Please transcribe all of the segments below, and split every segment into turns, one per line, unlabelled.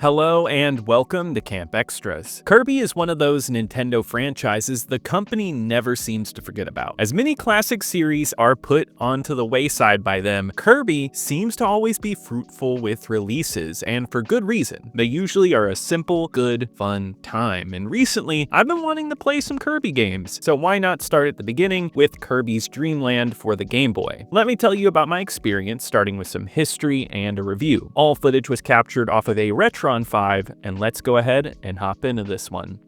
Hello and welcome to Camp Xtras. Kirby is one of those Nintendo franchises the company never seems to forget about. As many classic series are put onto the wayside by them, Kirby seems to always be fruitful with releases, and for good reason. They usually are a simple, good, fun time, and recently I've been wanting to play some Kirby games, so why not start at the beginning with Kirby's Dreamland for the Game Boy. Let me tell you about my experience, starting with some history and a review. All footage was captured off of a Retron 5, and let's go ahead and hop into this one.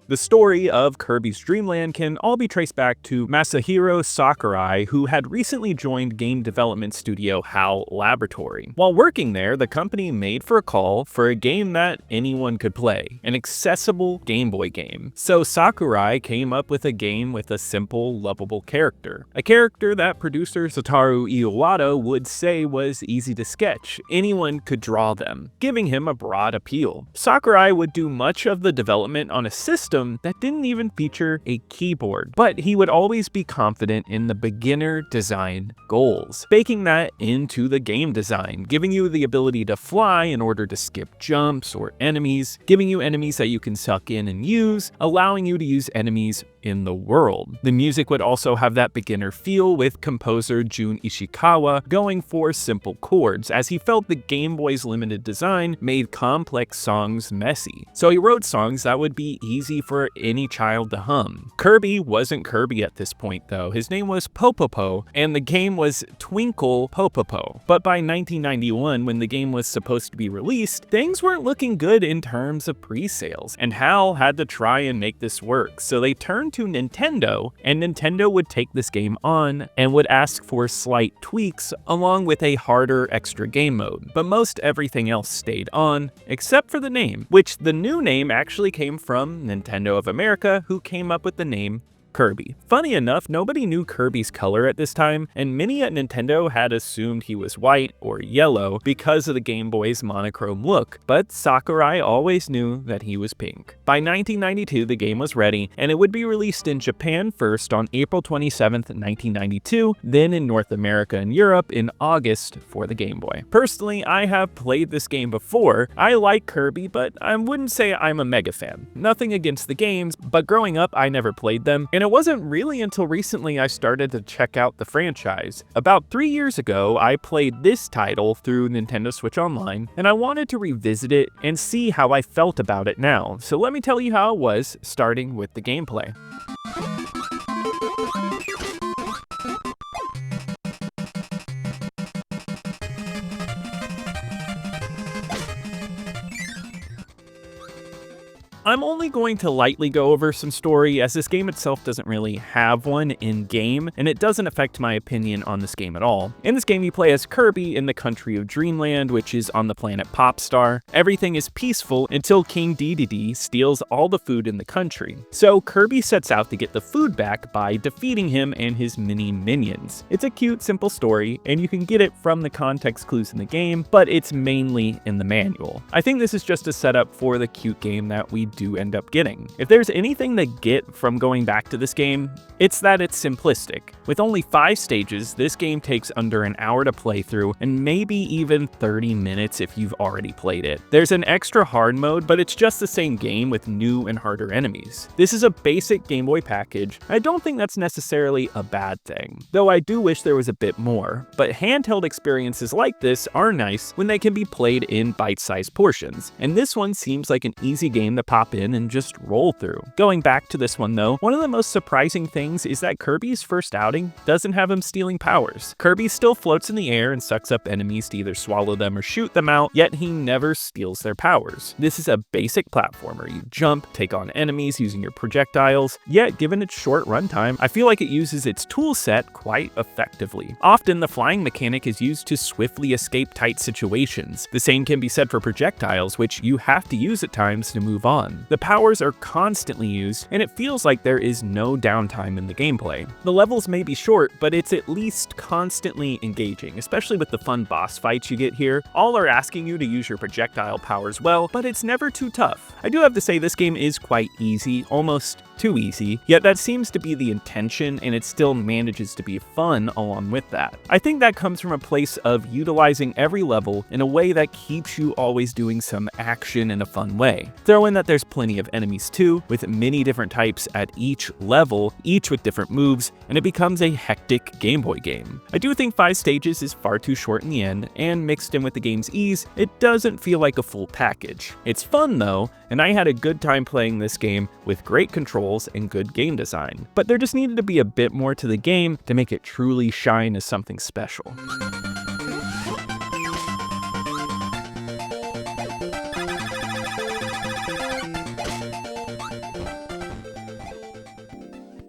The story of Kirby's Dreamland can all be traced back to Masahiro Sakurai, who had recently joined game development studio HAL Laboratory. While working there, the company made for a call for a game that anyone could play, an accessible Game Boy game. So Sakurai came up with a game with a simple, lovable character. A character that producer Satoru Iwata would say was easy to sketch. Anyone could draw them, giving him a broad appeal. Sakurai would do much of the development on a system that didn't even feature a keyboard, but he would always be confident in the beginner design goals, baking that into the game design, giving you the ability to fly in order to skip jumps or enemies, giving you enemies that you can suck in and use, allowing you to use enemies in the world. The music would also have that beginner feel, with composer Jun Ishikawa going for simple chords, as he felt the Game Boy's limited design made complex songs messy. So he wrote songs that would be easy for any child to hum. Kirby wasn't Kirby at this point though. His name was Popopo, and the game was Twinkle Popopo. But by 1991, when the game was supposed to be released, things weren't looking good in terms of pre-sales, and HAL had to try and make this work. So they turned to Nintendo, and Nintendo would take this game on and would ask for slight tweaks along with a harder extra game mode. But most everything else stayed on, except for the name, which the new name actually came from Nintendo of America, who came up with the name Kirby. Funny enough, nobody knew Kirby's color at this time, and many at Nintendo had assumed he was white or yellow because of the Game Boy's monochrome look, but Sakurai always knew that he was pink. By 1992, the game was ready, and it would be released in Japan first on April 27, 1992, then in North America and Europe in August for the Game Boy. Personally, I have played this game before. I like Kirby, but I wouldn't say I'm a mega fan. Nothing against the games, but growing up I never played them, and it wasn't really until recently I started to check out the franchise. About 3 years ago, I played this title through Nintendo Switch Online, and I wanted to revisit it and see how I felt about it now. So let me tell you how it was, starting with the gameplay. I'm only going to lightly go over some story, as this game itself doesn't really have one in-game, and it doesn't affect my opinion on this game at all. In this game, you play as Kirby in the country of Dreamland, which is on the planet Popstar. Everything is peaceful until King Dedede steals all the food in the country. So Kirby sets out to get the food back by defeating him and his mini minions. It's a cute, simple story, and you can get it from the context clues in the game, but it's mainly in the manual. I think this is just a setup for the cute game that we do end up getting. If there's anything to get from going back to this game, it's that it's simplistic. With only 5 stages, this game takes under an hour to play through, and maybe even 30 minutes if you've already played it. There's an extra hard mode, but it's just the same game with new and harder enemies. This is a basic Game Boy package. I don't think that's necessarily a bad thing, though I do wish there was a bit more. But handheld experiences like this are nice when they can be played in bite-sized portions, and this one seems like an easy game to pop in and just roll through. Going back to this one though, one of the most surprising things is that Kirby's first outing doesn't have him stealing powers. Kirby still floats in the air and sucks up enemies to either swallow them or shoot them out, yet he never steals their powers. This is a basic platformer. You jump, take on enemies using your projectiles, yet given its short runtime, I feel like it uses its tool set quite effectively. Often the flying mechanic is used to swiftly escape tight situations. The same can be said for projectiles, which you have to use at times to move on. The powers are constantly used, and it feels like there is no downtime in the gameplay. The levels may be short, but it's at least constantly engaging, especially with the fun boss fights you get here. All are asking you to use your projectile powers well, but it's never too tough. I do have to say this game is quite easy, almost too easy, yet that seems to be the intention and it still manages to be fun along with that. I think that comes from a place of utilizing every level in a way that keeps you always doing some action in a fun way. Throw in that there's plenty of enemies too, with many different types at each level, each with different moves, and it becomes a hectic Game Boy game. I do think 5 stages is far too short in the end, and mixed in with the game's ease, it doesn't feel like a full package. It's fun though, and I had a good time playing this game with great controls and good game design. But there just needed to be a bit more to the game to make it truly shine as something special.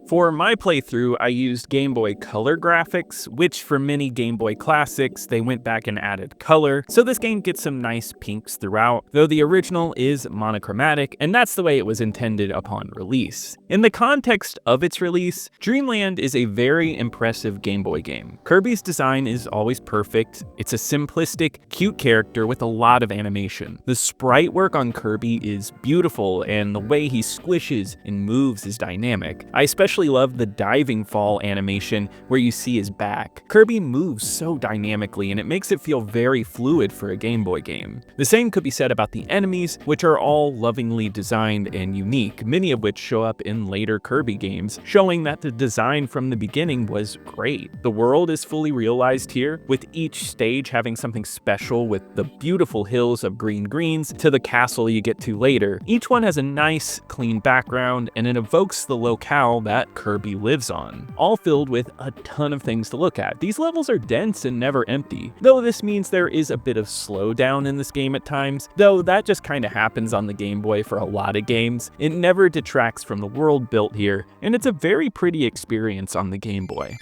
For my playthrough, I used Game Boy Color graphics, which for many Game Boy classics, they went back and added color, so this game gets some nice pinks throughout, though the original is monochromatic, and that's the way it was intended upon release. In the context of its release, Dreamland is a very impressive Game Boy game. Kirby's design is always perfect. It's a simplistic, cute character with a lot of animation. The sprite work on Kirby is beautiful, and the way he squishes and moves is dynamic. I especially love the diving fall animation where you see his back. Kirby moves so dynamically and it makes it feel very fluid for a Game Boy game. The same could be said about the enemies, which are all lovingly designed and unique, many of which show up in later Kirby games, showing that the design from the beginning was great. The world is fully realized here, with each stage having something special, with the beautiful hills of green greens to the castle you get to later. Each one has a nice, clean background, and it evokes the locale that Kirby lives on, all filled with a ton of things to look at. These levels are dense and never empty, though this means there is a bit of slowdown in this game at times, though that just kinda happens on the Game Boy for a lot of games. It never detracts from the world built here, and it's a very pretty experience on the Game Boy.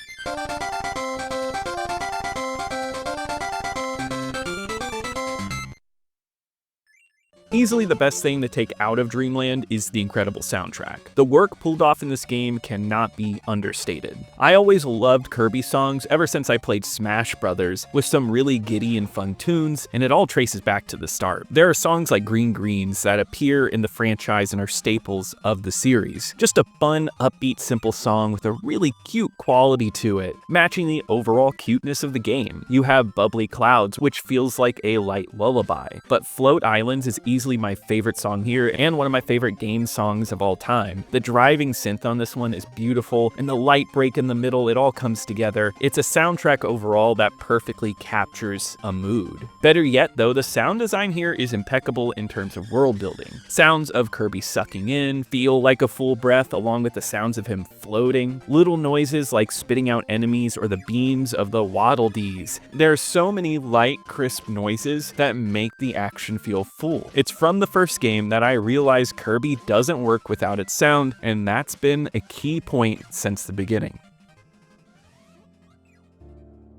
Easily the best thing to take out of Dreamland is the incredible soundtrack. The work pulled off in this game cannot be understated. I always loved Kirby songs ever since I played Smash Brothers, with some really giddy and fun tunes, and it all traces back to the start. There are songs like Green Greens that appear in the franchise and are staples of the series. Just a fun, upbeat, simple song with a really cute quality to it, matching the overall cuteness of the game. You have Bubbly Clouds, which feels like a light lullaby, but Float Islands is easily my favorite song here and one of my favorite game songs of all time. The driving synth on this one is beautiful, and the light break in the middle, it all comes together. It's a soundtrack overall that perfectly captures a mood. Better yet though, the sound design here is impeccable in terms of world building. Sounds of Kirby sucking in feel like a full breath, along with the sounds of him floating. Little noises like spitting out enemies or the beams of the Waddle Dees. There are so many light, crisp noises that make the action feel full. It's from the first game that I realized Kirby doesn't work without its sound, and that's been a key point since the beginning.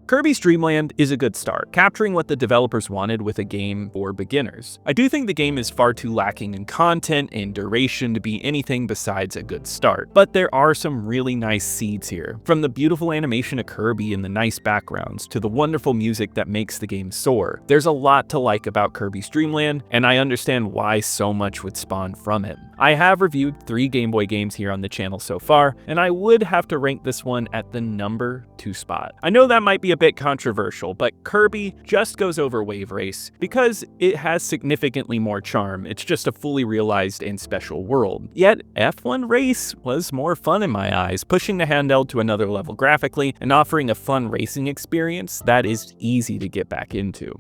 Kirby's Dreamland is a good start, capturing what the developers wanted with a game for beginners. I do think the game is far too lacking in content and duration to be anything besides a good start, but there are some really nice seeds here. From the beautiful animation of Kirby and the nice backgrounds, to the wonderful music that makes the game soar, there's a lot to like about Kirby's Dreamland, and I understand why so much would spawn from it. I have reviewed 3 Game Boy games here on the channel so far, and I would have to rank this one at the number 2 spot. I know that might be a bit controversial, but Kirby just goes over Wave Race because it has significantly more charm. It's just a fully realized and special world. Yet F1 Race was more fun in my eyes, pushing the handheld to another level graphically and offering a fun racing experience that is easy to get back into.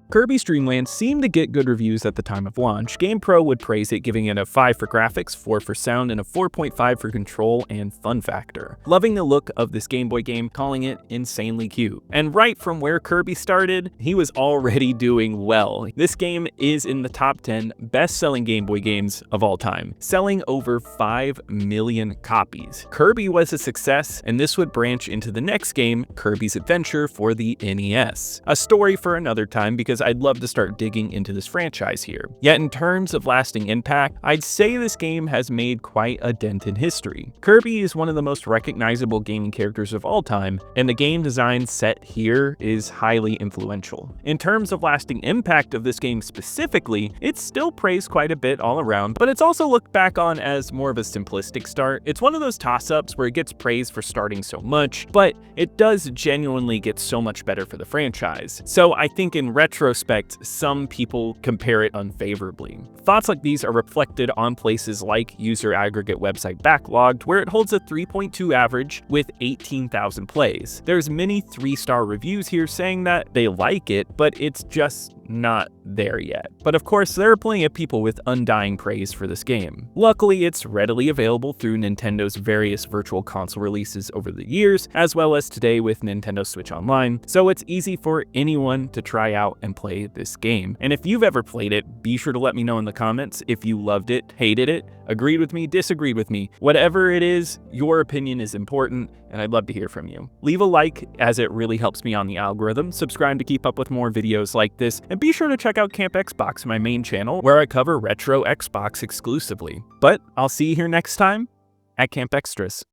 Kirby's Dreamland seemed to get good reviews at the time of launch. GamePro would praise it, giving it a 5 for graphics, 4 for sound, and a 4.5 for control and fun factor. Loving the look of this Game Boy game, calling it insanely cute. And right from where Kirby started, he was already doing well. This game is in the top 10 best-selling Game Boy games of all time, selling over 5 million copies. Kirby was a success, and this would branch into the next game, Kirby's Adventure for the NES. A story for another time, because because I'd love to start digging into this franchise here. Yet in terms of lasting impact, I'd say this game has made quite a dent in history. Kirby is one of the most recognizable gaming characters of all time, and the game design set here is highly influential. In terms of lasting impact of this game specifically, it's still praised quite a bit all around, but it's also looked back on as more of a simplistic start. It's one of those toss-ups where it gets praised for starting so much, but it does genuinely get so much better for the franchise. So I think in retrospect, some people compare it unfavorably. Thoughts like these are reflected on places like user aggregate website Backlogged, where it holds a 3.2 average with 18,000 plays. There's many 3-star reviews here saying that they like it, but it's just not there yet. But of course, there are plenty of people with undying praise for this game. Luckily, it's readily available through Nintendo's various virtual console releases over the years, as well as today with Nintendo Switch Online, so it's easy for anyone to try out and play this game. And if you've ever played it, be sure to let me know in the comments if you loved it, hated it, agreed with me, disagreed with me. Whatever it is, your opinion is important, and I'd love to hear from you. Leave a like, as it really helps me on the algorithm, subscribe to keep up with more videos like this, and be sure to check out Camp Xbox, my main channel, where I cover retro Xbox exclusively. But I'll see you here next time at Camp Xtras.